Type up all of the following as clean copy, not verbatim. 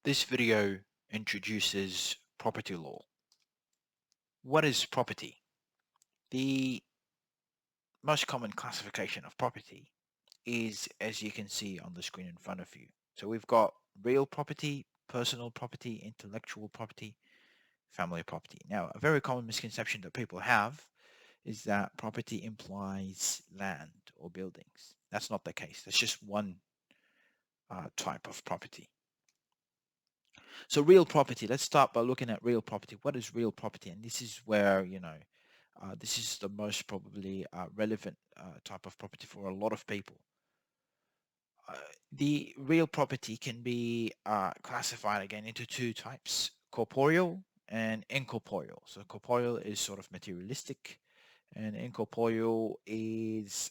This video introduces property law. What is property? The most common classification of property is, as you can see on the screen in front of you. So we've got real property, personal property, intellectual property, family property. Now, a very common misconception that people have is that property implies land or buildings. That's not the case. That's just one type of property. So real property, let's start by looking at real property. What is real property? And this is where, this is the most probably relevant type of property for a lot of people. Uh, the real property can be classified again into two types, corporeal and incorporeal. So corporeal is sort of materialistic, and incorporeal is,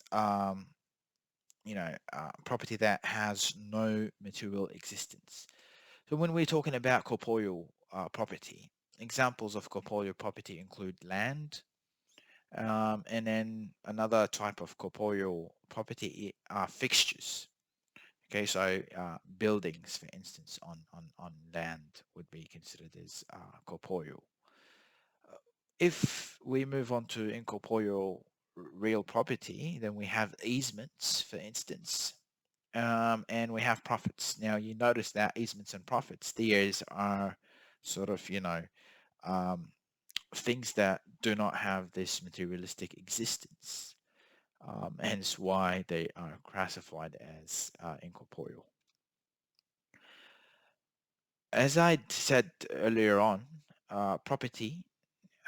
property that has no material existence. So when we're talking about corporeal property, examples of corporeal property include land, and then another type of corporeal property are fixtures. Okay, so buildings, for instance, on land would be considered as corporeal. If we move on to incorporeal real property, then we have easements, for instance, and we have profits. Now you notice that easements and profits, these are sort of, um, things that do not have this materialistic existence, hence why they are classified as incorporeal. As I said earlier on, property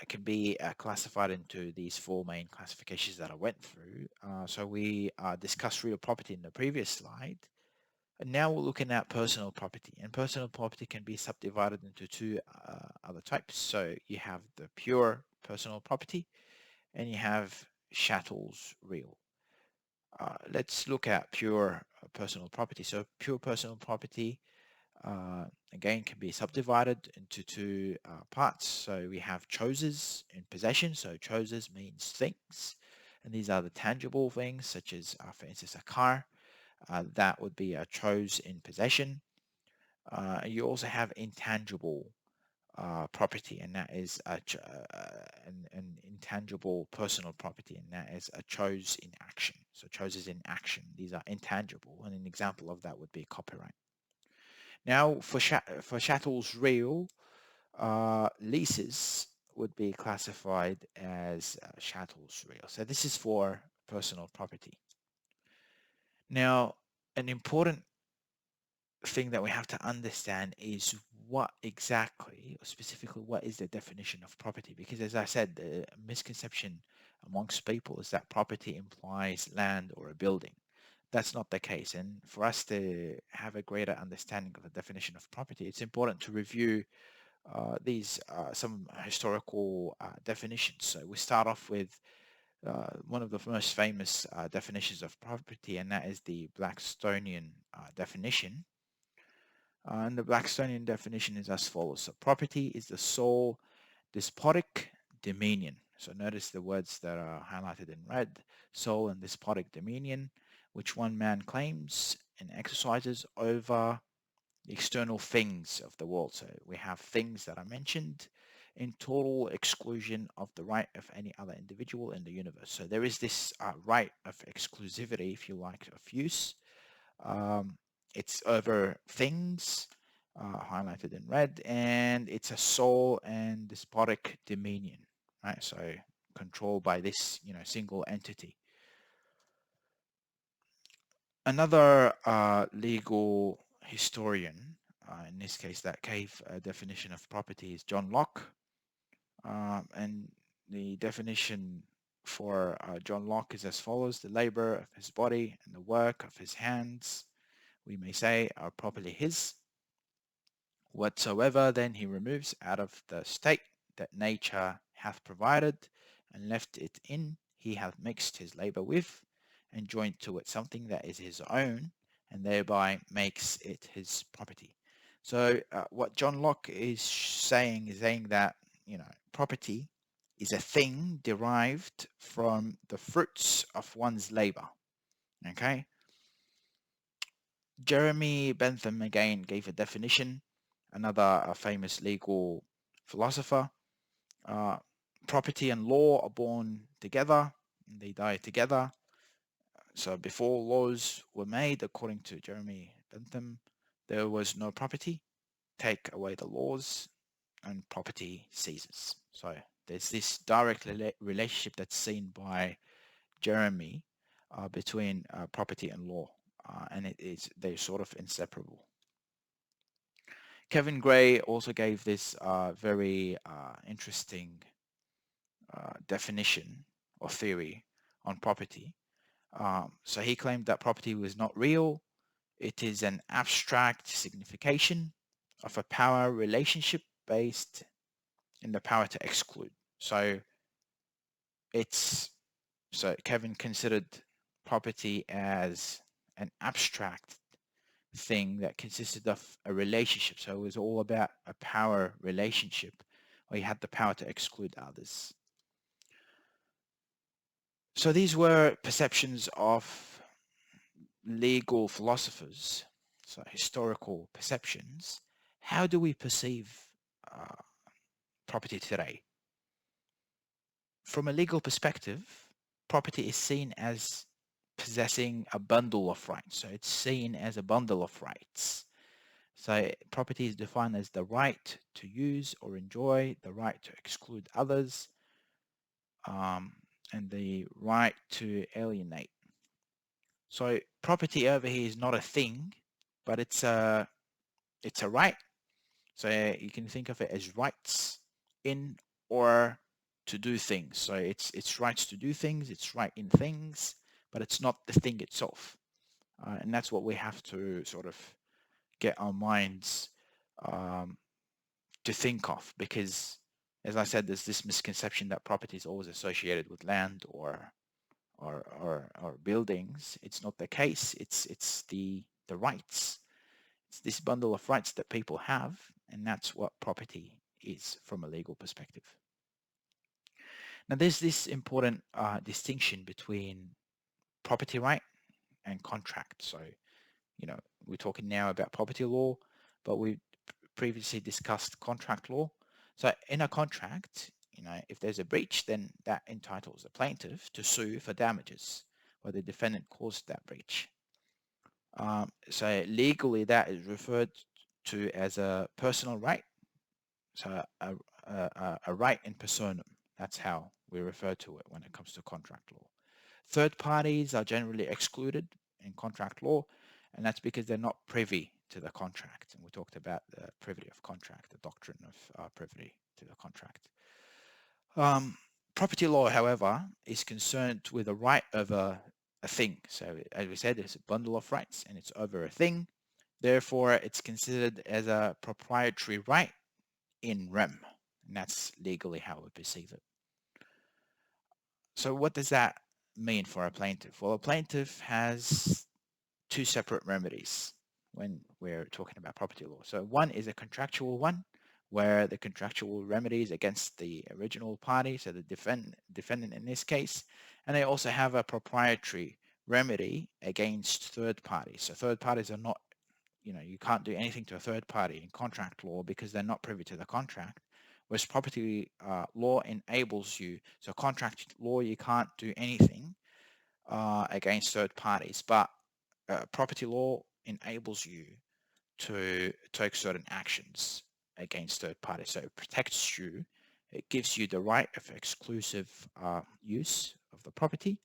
can be classified into these four main classifications that I went through. So we discussed real property in the previous slide. And now we're looking at personal property, and personal property can be subdivided into two other types. So you have the pure personal property, and you have chattels real. Let's look at pure personal property. So pure personal property, again, can be subdivided into two parts. So we have choses in possession. So choses means things, and these are the tangible things, such as, for instance, a car. That would be a chose in possession. You also have intangible property, and that is an intangible personal property, and that is a chose in action. So choses in action. These are intangible, and an example of that would be copyright. Now, for chattels real, leases would be classified as chattels real. So this is for personal property. Now, an important thing that we have to understand is what exactly, or specifically, what is the definition of property? Because as I said, the misconception amongst people is that property implies land or a building. That's not the case. And for us to have a greater understanding of the definition of property, it's important to review these some historical definitions. So we start off with one of the most famous definitions of property, and that is the Blackstonian definition. And the Blackstonian definition is as follows. So property is the sole despotic dominion. So notice the words that are highlighted in red, sole and despotic dominion, which one man claims and exercises over the external things of the world. So we have things that are mentioned in total exclusion of the right of any other individual in the universe. So there is this right of exclusivity, if you like, of use. Um, it's over things, highlighted in red, and it's a sole and despotic dominion, right? So controlled by this, single entity. Another legal historian, in this case, that gave a definition of property is John Locke, and the definition for John Locke is as follows: the labor of his body and the work of his hands, we may say, are properly his. Whatsoever then he removes out of the state that nature hath provided, and left it in, he hath mixed his labor with, and joined to it something that is his own, and thereby makes it his property. So what John Locke is saying that, property is a thing derived from the fruits of one's labor. Okay. Jeremy Bentham again gave a definition another famous legal philosopher. Uh, Property and law are born together, and they die together. So before laws were made, according to Jeremy Bentham, there was no property. Take away the laws, and property ceases. So there's this direct relationship that's seen by Jeremy between property and law, and they're sort of inseparable. Kevin Gray also gave this very interesting definition or theory on property. So he claimed that property was not real. It is an abstract signification of a power relationship based in the power to exclude. So it's so Kevin considered property as an abstract thing that consisted of a relationship. So it was all about a power relationship where you had the power to exclude others. So these were perceptions of legal philosophers, so historical perceptions. How do we perceive uh, property today? From a legal perspective, property is seen as possessing a bundle of rights. So it's seen as a bundle of rights. So property is defined as the right to use or enjoy, the right to exclude others, and the right to alienate. So property over here is not a thing, but it's a right. So you can think of it as rights in or to do things. So it's rights to do things, it's right in things, but it's not the thing itself. And that's what we have to sort of get our minds um, to think of, because as I said, there's this misconception that property is always associated with land or buildings. It's not the case. It's the rights. It's this bundle of rights that people have, and that's what property is from a legal perspective. Now, there's this important distinction between property right and contract. So, we're talking now about property law, but we previously discussed contract law. So in a contract, if there's a breach, then that entitles the plaintiff to sue for damages where the defendant caused that breach. So legally, that is referred to as a personal right. So a right in personam. That's how we refer to it when it comes to contract law. Third parties are generally excluded in contract law, and that's because they're not privy to the contract. And we talked about the privity of contract, the doctrine of privity to the contract. Property law, however, is concerned with the right over a thing. So as we said, it's a bundle of rights and it's over a thing. Therefore, it's considered as a proprietary right in rem. And that's legally how we perceive it. So what does that mean for a plaintiff? Well, a plaintiff has two separate remedies when we're talking about property law. So one is a contractual one, where the contractual remedies against the original party, so the defendant in this case, and they also have a proprietary remedy against third parties. So third parties are not, you can't do anything to a third party in contract law because they're not privy to the contract. Whereas property law enables you, so contract law, you can't do anything against third parties, but property law enables you to take certain actions against third parties. So it protects you. It gives you the right of exclusive use of the property,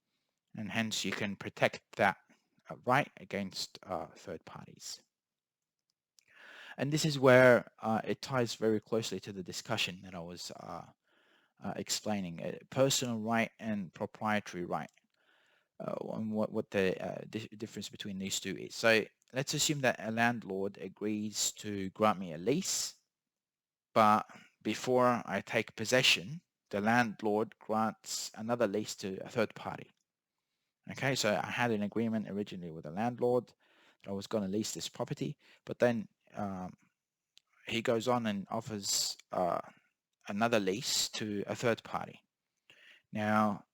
and hence you can protect that right against third parties. And this is where it ties very closely to the discussion that I was explaining, personal right and proprietary right. On what the difference between these two is. So let's assume that a landlord agrees to grant me a lease, but before I take possession, the landlord grants another lease to a third party. Okay, so I had an agreement originally with the landlord that I was going to lease this property, but then he goes on and offers another lease to a third party. Now,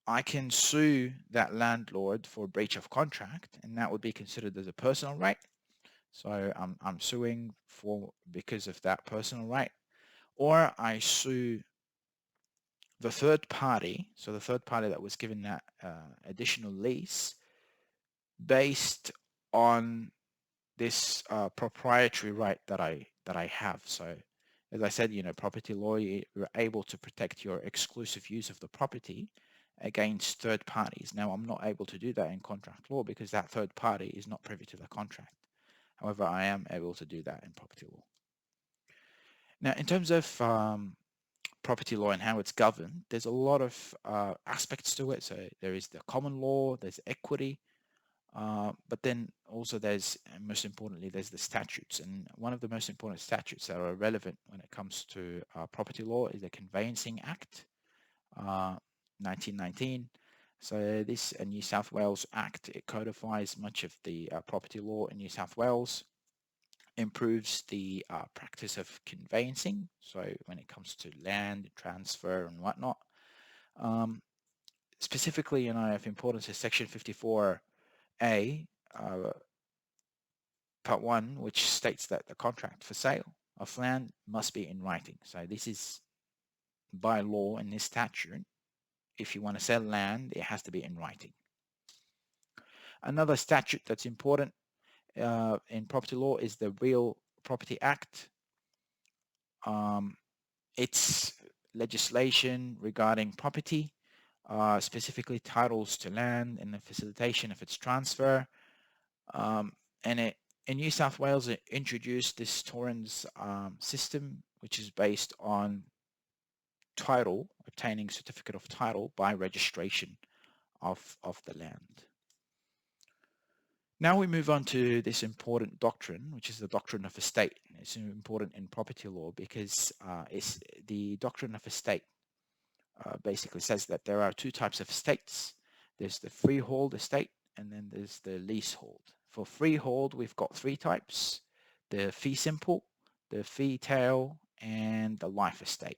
I can sue that landlord for breach of contract, and that would be considered as a personal right. So I'm suing because of that personal right, or I sue the third party, so the third party that was given that additional lease based on this proprietary right that I have. So as I said, property law, you're able to protect your exclusive use of the property against third parties. Now, I'm not able to do that in contract law because that third party is not privy to the contract. However, I am able to do that in property law. Now, in terms of property law and how it's governed, there's a lot of aspects to it. So there is the common law, there's equity, but then also there's, and most importantly, there's the statutes. And one of the most important statutes that are relevant when it comes to property law is the Conveyancing Act, 1919. So this New South Wales Act, it codifies much of the property law in New South Wales, improves the practice of conveyancing. So when it comes to land transfer and whatnot, specifically, of importance is Section 54A, Part 1, which states that the contract for sale of land must be in writing. So this is by law in this statute. If you want to sell land, it has to be in writing. Another statute that's important in property law is the Real Property Act. It's legislation regarding property, specifically titles to land and the facilitation of its transfer. And in New South Wales, it introduced this Torrens system, which is based on title, obtaining certificate of title by registration of the land. Now we move on to this important doctrine, which is the doctrine of estate. It's important in property law because it's the doctrine of estate basically says that there are two types of estates. There's the freehold estate and then there's the leasehold. For freehold, we've got three types: the fee simple, the fetal, and the life estate.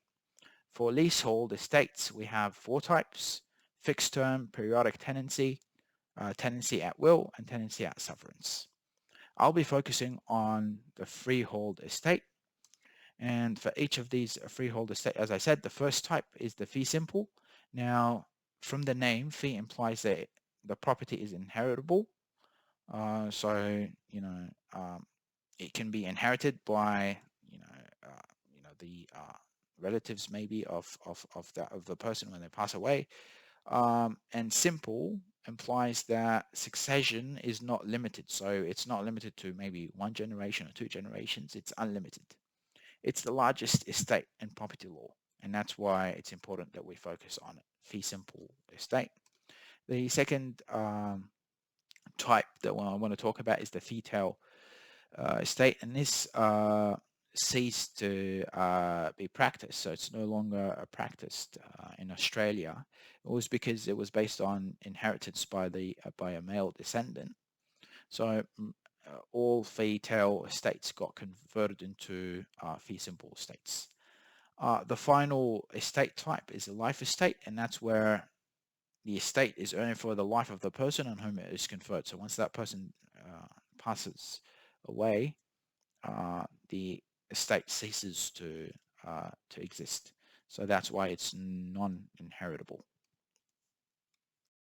For leasehold estates, we have four types: fixed term, periodic tenancy, tenancy at will, and tenancy at sufferance. I'll be focusing on the freehold estate. And for each of these freehold estate, as I said, the first type is the fee simple. Now, from the name, fee implies that the property is inheritable. So, it can be inherited by, the relatives maybe of the person when they pass away. And simple implies that succession is not limited. So it's not limited to maybe one generation or two generations. It's unlimited. It's the largest estate in property law, and that's why it's important that we focus on it. Fee simple estate. The second type that I want to talk about is the fetal estate, and this ceased to be practiced, so it's no longer practiced in Australia. It was because it was based on inheritance by a male descendant. So all fetal estates got converted into fee simple estates. The final estate type is a life estate, and that's where the estate is earned for the life of the person on whom it is conferred. So once that person passes away, the estate ceases to exist. So that's why it's non-inheritable.